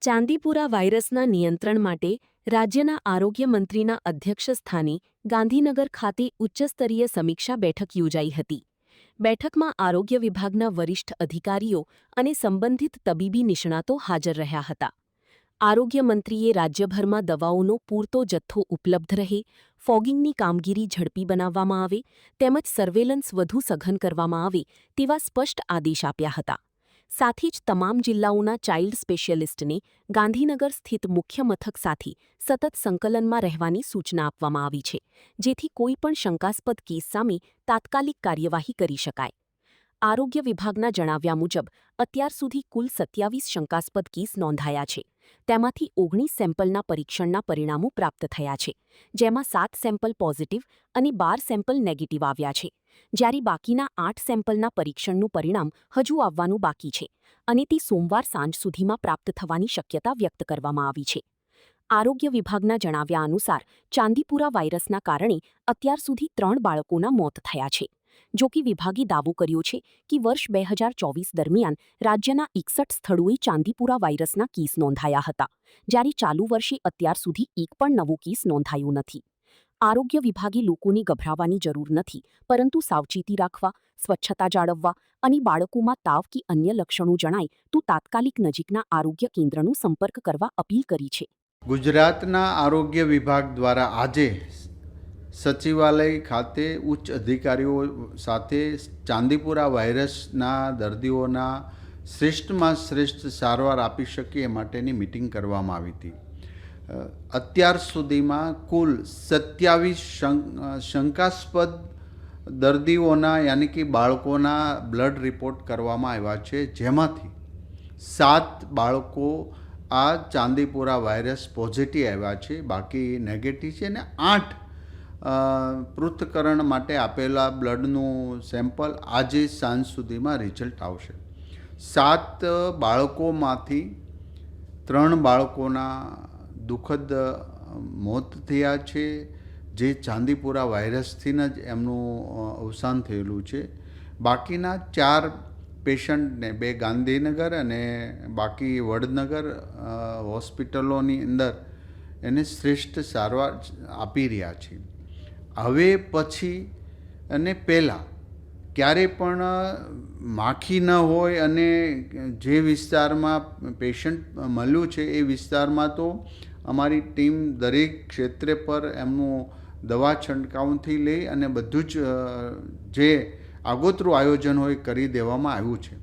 ચાંદીપુરા વાયરસના નિયંત્રણ માટે રાજ્યના આરોગ્ય મંત્રીના અધ્યક્ષસ્થાને ગાંધીનગર ખાતે ઉચ્ચસ્તરીય સમીક્ષા બેઠક યોજાઈ હતી. બેઠકમાં આરોગ્ય વિભાગના વરિષ્ઠ અધિકારીઓ અને સંબંધિત તબીબી નિષ્ણાતો હાજર રહ્યા હતા. આરોગ્ય મંત્રીએ રાજ્યભરમાં દવાઓનો પૂરતો જથ્થો ઉપલબ્ધ રહે, ફોગિંગની કામગીરી ઝડપી બનાવવામાં આવે તેમજ સર્વેલન્સ વધુ સઘન કરવામાં આવે તેવા સ્પષ્ટ આદેશ આપ્યા હતા. સાથે જ તમામ જિલ્લાઓના ચાઇલ્ડ સ્પેશિયાલિસ્ટને ગાંધીનગર સ્થિત મુખ્ય મથક સાથે સતત સંકલનમાં રહેવાની સૂચના આપવામાં આવી છે, જેથી કોઈપણ શંકાસ્પદ કેસ સામે તાત્કાલિક કાર્યવાહી કરી શકાય. આરોગ્ય વિભાગના જણાવ્યા મુજબ અત્યાર સુધી કુલ 27 શંકાસ્પદ કેસ નોંધાયા છે. તેમાંથી 19 સેમ્પલના પરીક્ષણના પરિણામો પ્રાપ્ત થયા છે, જેમાં 7 સેમ્પલ પોઝિટિવ અને 12 સેમ્પલ નેગેટિવ આવ્યા છે, જ્યારે બાકીના 8 સેમ્પલના પરીક્ષણનું પરિણામ હજુ આવવાનું બાકી છે અને તે સોમવાર સાંજ સુધીમાં પ્રાપ્ત થવાની શક્યતા વ્યક્ત કરવામાં આવી છે. આરોગ્ય વિભાગના જણાવ્યા અનુસાર ચાંદીપુરા વાયરસના કારણે અત્યાર સુધી 3 બાળકોના મોત થયા છે. જો કે વિભાગે દાવો કર્યો છે કે વર્ષ 2024 દરમિયાન રાજ્યના 61 સ્થળોએ ચાંદીપુરા વાયરસના કેસ નોંધાયા હતા, જ્યારે ચાલુ વર્ષે અત્યાર સુધી એક પણ નવો કેસ નોંધાયો નથી. આરોગ્ય વિભાગે લોકોને ગભરાવાની જરૂર નથી, પરંતુ સાવચેતી રાખવા, સ્વચ્છતા જાળવવા અને બાળકોમાં તાવ કે અન્ય લક્ષણો જણાય તો તાત્કાલિક નજીકના આરોગ્ય કેન્દ્રનો સંપર્ક કરવા અપીલ કરી છે. ગુજરાતના આરોગ્ય વિભાગ દ્વારા આજે સચિવાલય ખાતે ઉચ્ચ અધિકારીઓ સાથે ચાંદીપુરા વાયરસના દર્દીઓના શ્રેષ્ઠમાં શ્રેષ્ઠ સારવાર આપી શકે એ માટેની મિટિંગ કરવામાં આવી હતી. અત્યાર સુધીમાં કુલ 27 શંકાસ્પદ દર્દીઓના યાની કે બાળકોના બ્લડ રિપોર્ટ કરવામાં આવ્યા છે, જેમાંથી 7 બાળકો આ ચાંદીપુરા વાયરસ પોઝિટિવ આવ્યા છે, બાકી નેગેટિવ છે, અને 8 પૃથ્થકરણ માટે આપેલા બ્લડનું સેમ્પલ આજે સાંજ સુધીમાં રિઝલ્ટ આવશે. 7 બાળકોમાંથી 3 બાળકોના દુઃખદ મોત થયા છે, જે ચાંદીપુરા વાયરસથી જ એમનું અવસાન થયેલું છે. બાકીના 4 પેશન્ટને 2 ગાંધીનગર અને બાકી વડનગર હોસ્પિટલોની અંદર એને શ્રેષ્ઠ સારવાર આપી રહ્યા છે. હવે પછી અને પહેલાં ક્યારે પણ માખી ન હોય અને જે વિસ્તારમાં પેશન્ટ મળ્યું છે એ વિસ્તારમાં તો અમારી ટીમ દરેક ક્ષેત્રે પર એમનું દવા છંટકાવથી લઈ અને બધું જ જે આગોતરું આયોજન હોય કરી દેવામાં આવ્યું છે.